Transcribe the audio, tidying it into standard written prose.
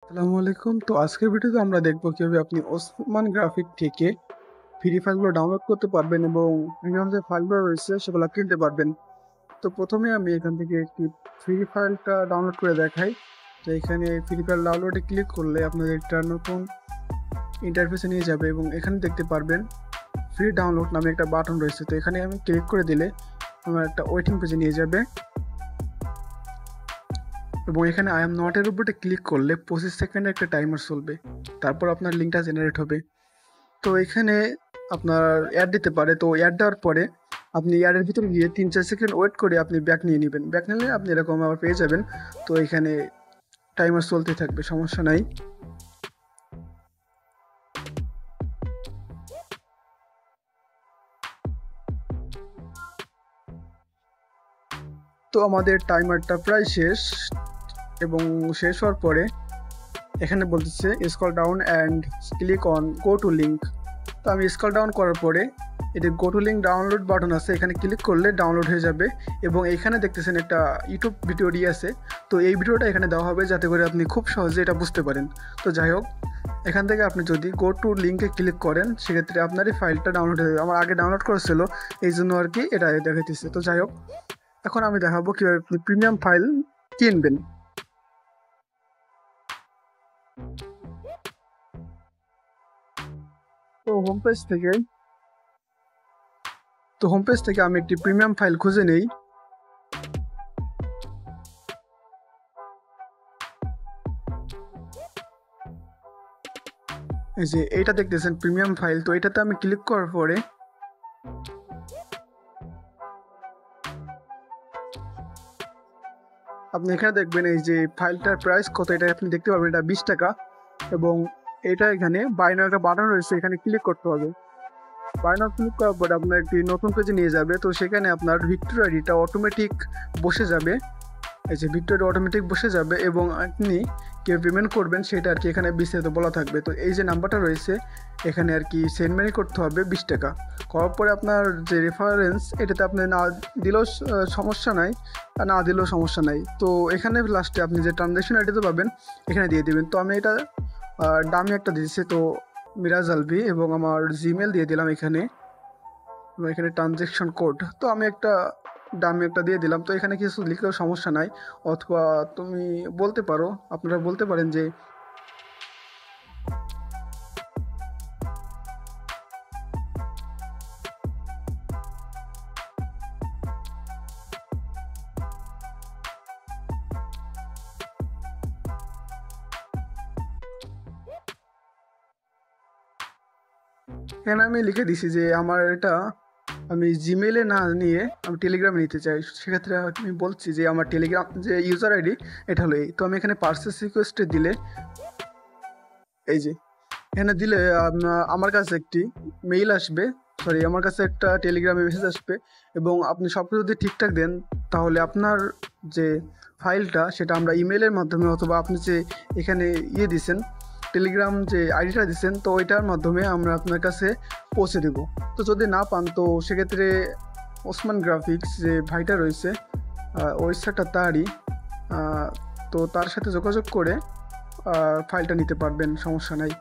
আসসালামু আলাইকুম। তো আজকের ভিডিওতে আমরা দেখব কিভাবে আপনি ওসমান গ্রাফিক থেকে ফ্রি ফাইলগুলো ডাউনলোড করতে পারবেন এবং প্রিমিয়াম যে ফাইলগুলো রয়েছে সেগুলো কিনতে পারবেন। তো প্রথমে আমি এখান থেকে একটি ফ্রি ফাইলটা ডাউনলোড করে দেখাই। তো এখানে ফ্রি ফাইল ডাউনলোডে ক্লিক করলে আপনাদের একটা নতুন ইন্টারফেসে নিয়ে যাবে এবং এখানে দেখতে পারবেন ফ্রি ডাউনলোড নামে একটা বাটন রয়েছে। তো এখানে আমি ক্লিক করে দিলে আমার একটা ওয়েটিং পেজে নিয়ে যাবে এবং এখানে আই এম নট এর উপরে ক্লিক করলে 25 সেকেন্ডের একটা টাইমার চলবে, তারপর আপনার লিঙ্কটা জেনারেট হবে। তো এখানে আপনার অ্যাড দিতে পারে, তো অ্যাড দেওয়ার পরে আপনি অ্যাডের ভিতরে গিয়ে 3-4 সেকেন্ড ওয়েট করে আপনি ব্যাক নিয়ে নেবেন। ব্যাক নিলে আপনি এরকম আবার পেয়ে যাবেন। তো এখানে টাইমার চলতে থাকবে, সমস্যা নাই। তো আমাদের টাইমারটা প্রায় শেষ এবং শেষ হওয়ার পরে এখানে বলতেছে scroll down and click on go to link. তো আমি স্ক্রল ডাউন করার পরে এটি go to link download button আছে, এখানে ক্লিক করলে ডাউনলোড হয়ে যাবে এবং এখানে দেখতেছেন একটা ইউটিউব ভিডিও দিয়ে আছে। তো এই ভিডিওটা এখানে দেওয়া হবে যাতে করে আপনি খুব সহজে এটা বুঝতে পারেন। তো যাই হোক, এখান থেকে আপনি যদি গো টু লিঙ্কে ক্লিক করেন সেক্ষেত্রে আপনার এই ফাইলটা ডাউনলোড হয়ে যাবে। আমার আগে ডাউনলোড করেছিল এই জন্য আর কি এটা দেখাইতেছে। তো যাই হোক, এখন আমি দেখাবো কীভাবে আপনি প্রিমিয়াম ফাইল কিনবেন। তো হোম পেজ থেকে আমি একটি প্রিমিয়াম ফাইল খুঁজে নেই। এই যে এইটা দেখতেছেন প্রিমিয়াম ফাইল, তো এটাতে আমি ক্লিক করার পরে আপনি এখানে দেখবেন এই যে ফাইলটার প্রাইস কত, এটা আপনি দেখতে পারবেন। এটা 20 টাকা এবং এটা এখানে বাই নাও একটা বাটন রয়েছে, এখানে ক্লিক করতে হবে। বাই নাও ক্লিক করার পরে আপনার একটি নতুন পেজে নিয়ে যাবে। তো সেখানে আপনার ভিক্টর আইডিটা অটোমেটিক বসে যাবে। এই যে ভিক্টর অটোমেটিক বসে যাবে এবং আপনি কে পেমেন্ট করবেন সেটা আর কি এখানে বিস্তারিত বলা থাকবে। তো এই যে নাম্বারটা রয়েছে এখানে আর কি সেন্ড মানি করতে হবে 20 টাকা। করার পরে আপনার যে রেফারেন্স এটাতে আপনি না দিলেও সমস্যা নাই, আর না দিলেও সমস্যা নাই। তো এখানে লাস্টে আপনি যে ট্রানজ্যাকশন আইডিতে পাবেন এখানে দিয়ে দেবেন। তো আমি এটা ডামি একটা দিয়েছি, তো মিরাজ আলভি, এবং আমার জিমেল দিয়ে দিলাম এখানে। এখানে ট্রানজ্যাকশন কোড তো আমি একটা ডামি একটা দিয়ে দিলাম। তো এখানে কিছু লিখলেও সমস্যা নাই, অথবা তুমি বলতে পারো, আপনারা বলতে পারেন যে এখানে আমি লিখে দিছি যে আমার এটা আমি জিমেলে না নিয়ে আমি টেলিগ্রামে নিতে চাই। সেক্ষেত্রে আমি বলছি যে আমার টেলিগ্রাম যে ইউজার আইডি এটা হলো এই। তো আমি এখানে পার্সেস রিকোয়েস্টে দিলে এই যে এখানে দিলে আমার কাছে একটি মেইল আসবে, সরি আমার কাছে একটা টেলিগ্রামে মেসেজ আসবে এবং আপনি সব কিছু যদি ঠিকঠাক দেন তাহলে আপনার যে ফাইলটা সেটা আমরা ইমেলের মাধ্যমে অথবা আপনি যে এখানে দিছেন টেলিগ্রাম যে আইডিটা দিচ্ছেন তো ওইটার মাধ্যমে আমরা আপনার কাছে পৌঁছে দেব। তো যদি না পান তো সেক্ষেত্রে ওসমান গ্রাফিক্স যে ভাইটা রয়েছে ওয়েবসাইটটা তারই, তো তার সাথে যোগাযোগ করে ফাইলটা নিতে পারবেন, সমস্যা নাই।